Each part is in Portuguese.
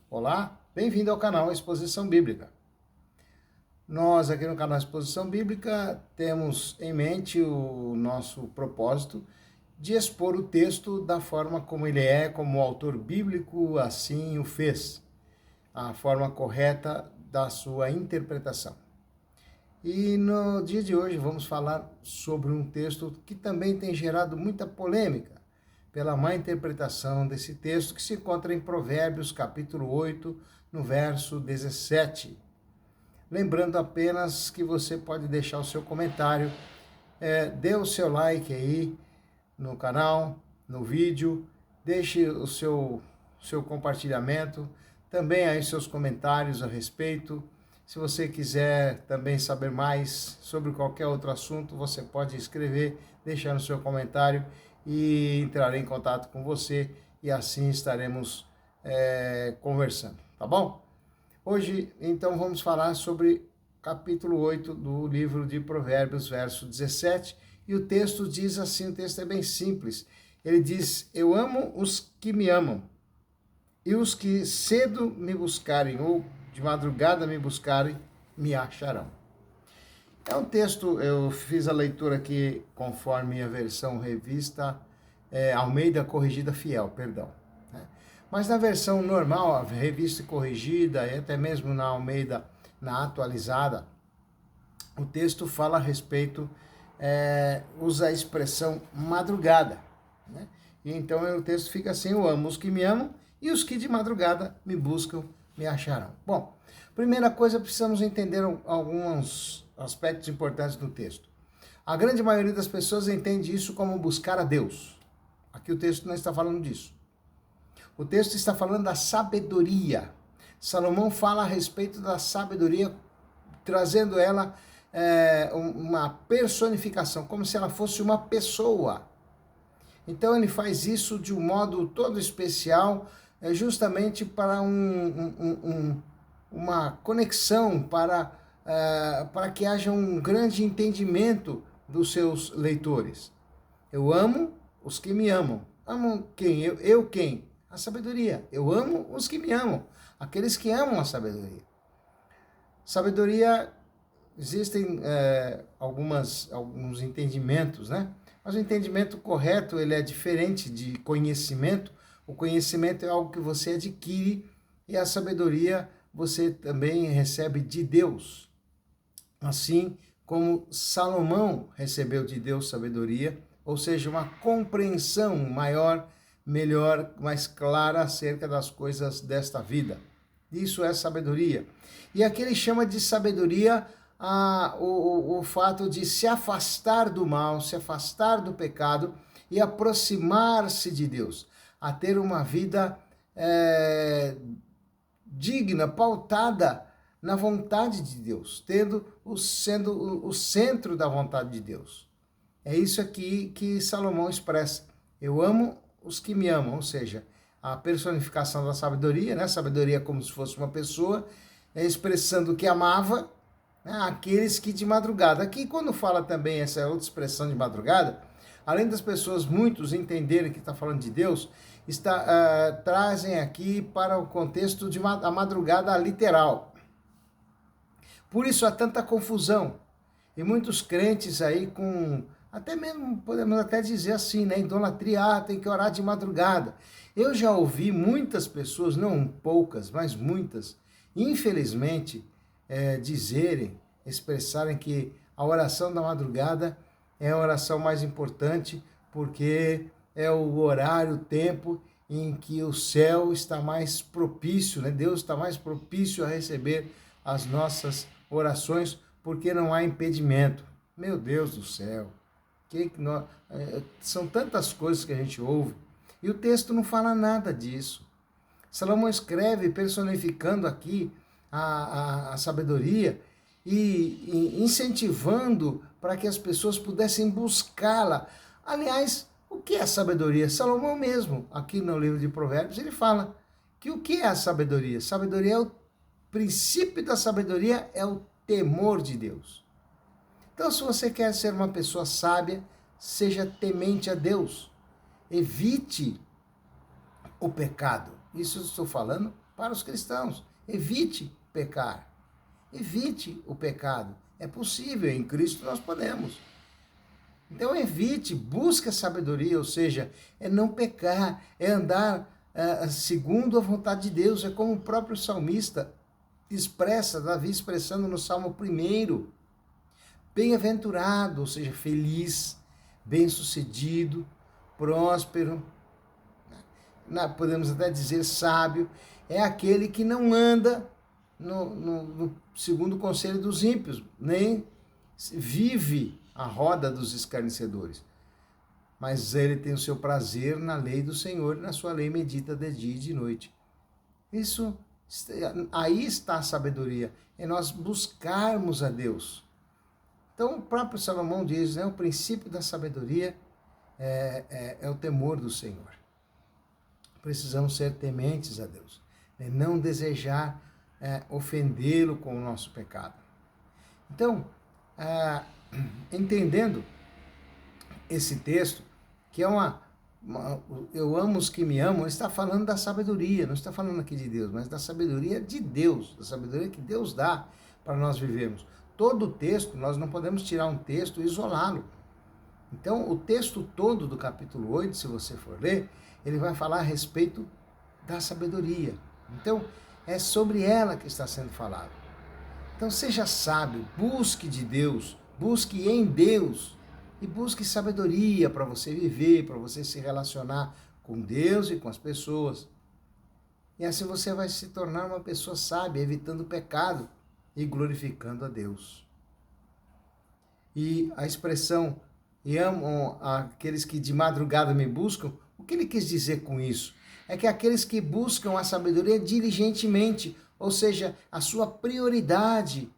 Olá, bem-vindo ao canal Exposição Bíblica. Nós aqui no canal Exposição Bíblica temos em mente o nosso propósito de expor o texto da forma como ele é, como o autor bíblico assim o fez, a forma correta da sua interpretação. E no dia de hoje vamos falar sobre um texto que também tem gerado muita polêmica, pela má interpretação desse texto que se encontra em Provérbios, capítulo 8, no verso 17. Lembrando apenas que você pode deixar o seu comentário, dê o seu like aí no canal, no vídeo, deixe o seu compartilhamento, também aí seus comentários a respeito. Se você quiser também saber mais sobre qualquer outro assunto, você pode escrever, deixar no seu comentário e entrarei em contato com você e assim estaremos conversando, tá bom? Hoje, então, vamos falar sobre capítulo 8 do livro de Provérbios, verso 17, e o texto diz assim, o texto é bem simples, ele diz, eu amo os que me amam, e os que cedo me buscarem, ou de madrugada me buscarem, me acharão. É um texto, eu fiz a leitura aqui conforme a versão revista, Almeida Corrigida Fiel, perdão. Mas na versão normal, a revista corrigida, e até mesmo na Almeida, na atualizada, o texto fala a respeito, usa a expressão madrugada. Né? E então o texto fica assim, eu amo os que me amam, e os que de madrugada me buscam, me acharão. Bom, primeira coisa, precisamos entender alguns aspectos importantes do texto. A grande maioria das pessoas entende isso como buscar a Deus. Aqui o texto não está falando disso. O texto está falando da sabedoria. Salomão fala a respeito da sabedoria, trazendo ela uma personificação, como se ela fosse uma pessoa. Então ele faz isso de um modo todo especial, justamente para uma conexão, para que haja um grande entendimento dos seus leitores. Eu amo os que me amam. Amo quem? Eu quem? A sabedoria. Eu amo os que me amam. Aqueles que amam a sabedoria. Sabedoria, existem alguns entendimentos, né? Mas o entendimento correto, ele é diferente de conhecimento. O conhecimento é algo que você adquire e a sabedoria você também recebe de Deus. Assim como Salomão recebeu de Deus sabedoria, ou seja, uma compreensão maior, melhor, mais clara acerca das coisas desta vida. Isso é sabedoria. E aqui ele chama de sabedoria o fato de se afastar do mal, se afastar do pecado e aproximar-se de Deus, a ter uma vida digna, pautada na vontade de Deus, sendo o centro da vontade de Deus. É isso aqui que Salomão expressa. Eu amo os que me amam, ou seja, a personificação da sabedoria, né? Sabedoria como se fosse uma pessoa, expressando que amava, né? Aqueles que de madrugada. Aqui, quando fala também essa outra expressão de madrugada, além das pessoas, muitos entenderem que está falando de Deus, trazem aqui para o contexto de a madrugada literal. Por isso há tanta confusão. E muitos crentes aí até mesmo, podemos até dizer assim, né? Idolatria, tem que orar de madrugada. Eu já ouvi muitas pessoas, não poucas, mas muitas, infelizmente, expressarem que a oração da madrugada é a oração mais importante, porque é o horário, o tempo em que o céu está mais propício, né? Deus está mais propício a receber as nossas orações, porque não há impedimento. Meu Deus do céu, são tantas coisas que a gente ouve, e o texto não fala nada disso. Salomão escreve personificando aqui a sabedoria e incentivando para que as pessoas pudessem buscá-la. Aliás, o que é a sabedoria? Salomão mesmo, aqui no livro de Provérbios, ele fala que o que é a sabedoria? Sabedoria é o princípio da sabedoria, é o temor de Deus. Então, se você quer ser uma pessoa sábia, seja temente a Deus. Evite o pecado. Isso eu estou falando para os cristãos. Evite pecar. Evite o pecado. É possível, em Cristo nós podemos. Então evite, busque a sabedoria, ou seja, é não pecar, é andar segundo a vontade de Deus. É como o próprio salmista expressa, Davi expressando no Salmo 1, bem-aventurado, ou seja, feliz, bem-sucedido, próspero, podemos até dizer sábio, é aquele que não anda no segundo o conselho dos ímpios, nem vive a roda dos escarnecedores, mas ele tem o seu prazer na lei do Senhor, e na sua lei medita de dia e de noite. Isso, aí está a sabedoria, é nós buscarmos a Deus. Então o próprio Salomão diz, né, o princípio da sabedoria é o temor do Senhor. Precisamos ser tementes a Deus, né, não desejar ofendê-lo com o nosso pecado. Então, entendendo esse texto, que é eu amo os que me amam, ele está falando da sabedoria, não está falando aqui de Deus, mas da sabedoria de Deus, da sabedoria que Deus dá para nós vivermos. Todo o texto, nós não podemos tirar um texto e isolá-lo. Então, o texto todo do capítulo 8, se você for ler, ele vai falar a respeito da sabedoria. Então, é sobre ela que está sendo falado. Então, seja sábio, busque de Deus, busque em Deus e busque sabedoria para você viver, para você se relacionar com Deus e com as pessoas. E assim você vai se tornar uma pessoa sábia, evitando o pecado e glorificando a Deus. E a expressão, e amo aqueles que de madrugada me buscam, o que ele quis dizer com isso? É que aqueles que buscam a sabedoria diligentemente, ou seja, a sua prioridade,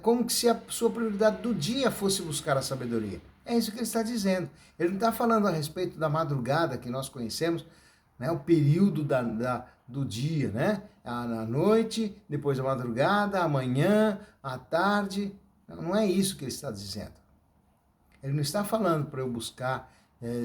como se a sua prioridade do dia fosse buscar a sabedoria. É isso que ele está dizendo. Ele não está falando a respeito da madrugada que nós conhecemos, né, o período do dia, né? A noite, depois da madrugada, a manhã, a tarde. Não é isso que ele está dizendo. Ele não está falando para eu buscar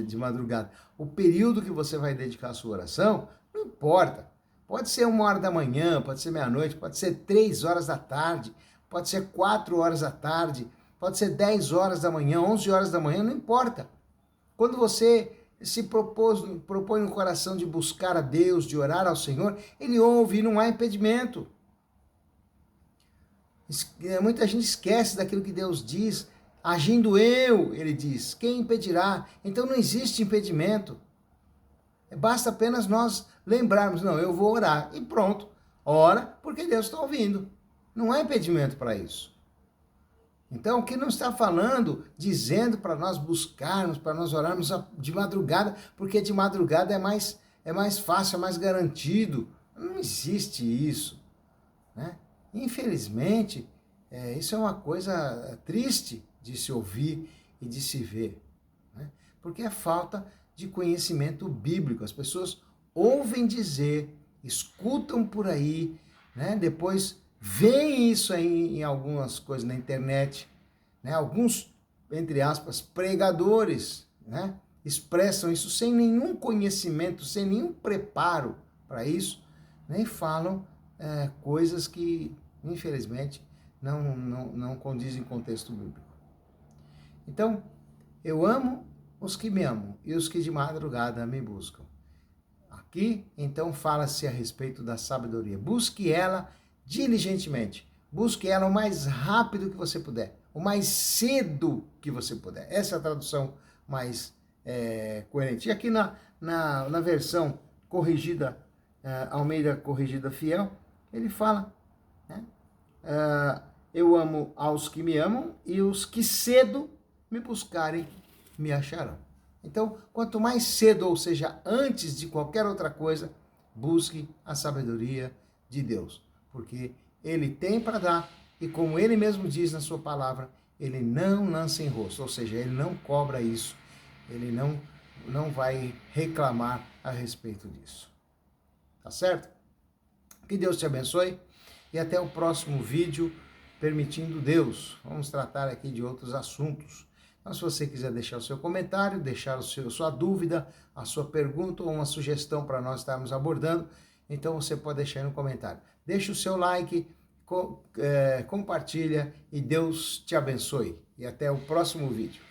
de madrugada. O período que você vai dedicar a sua oração, não importa. Pode ser 1h da manhã, pode ser meia-noite, pode ser 3 horas da tarde, pode ser 4 horas da tarde, pode ser 10 horas da manhã, 11 horas da manhã, não importa. Quando você se propõe no coração de buscar a Deus, de orar ao Senhor, Ele ouve e não há impedimento. Muita gente esquece daquilo que Deus diz. Agindo eu, Ele diz, quem impedirá? Então não existe impedimento. Basta apenas nós lembrarmos, não, eu vou orar e pronto. Ora, porque Deus está ouvindo. Não há impedimento para isso. Então, o que não está falando, dizendo para nós buscarmos, para nós orarmos de madrugada, porque de madrugada é mais fácil, é mais garantido. Não existe isso, né? Infelizmente, isso é uma coisa triste de se ouvir e de se ver, né? Porque é falta de conhecimento bíblico. As pessoas ouvem dizer, escutam por aí, né? Depois veem isso aí em algumas coisas na internet, né? Alguns, entre aspas, pregadores, né, expressam isso sem nenhum conhecimento, sem nenhum preparo para isso, né? E falam coisas que, infelizmente, não condizem com o contexto bíblico. Então, eu amo os que me amam e os que de madrugada me buscam. Aqui, então, fala-se a respeito da sabedoria. Busque ela diligentemente. Busque ela o mais rápido que você puder, o mais cedo que você puder. Essa é a tradução mais coerente. E aqui na versão corrigida, Almeida Corrigida Fiel, ele fala, né? Eu amo aos que me amam e os que cedo me buscarem me acharão. Então, quanto mais cedo, ou seja, antes de qualquer outra coisa, busque a sabedoria de Deus, porque Ele tem para dar, e como Ele mesmo diz na sua palavra, Ele não lança em rosto, ou seja, Ele não cobra isso, Ele não vai reclamar a respeito disso. Tá certo? Que Deus te abençoe, e até o próximo vídeo, permitindo Deus. Vamos tratar aqui de outros assuntos. Então, se você quiser deixar o seu comentário, deixar a sua dúvida, a sua pergunta ou uma sugestão para nós estarmos abordando, então você pode deixar aí no comentário. Deixa o seu like, compartilha e Deus te abençoe. E até o próximo vídeo.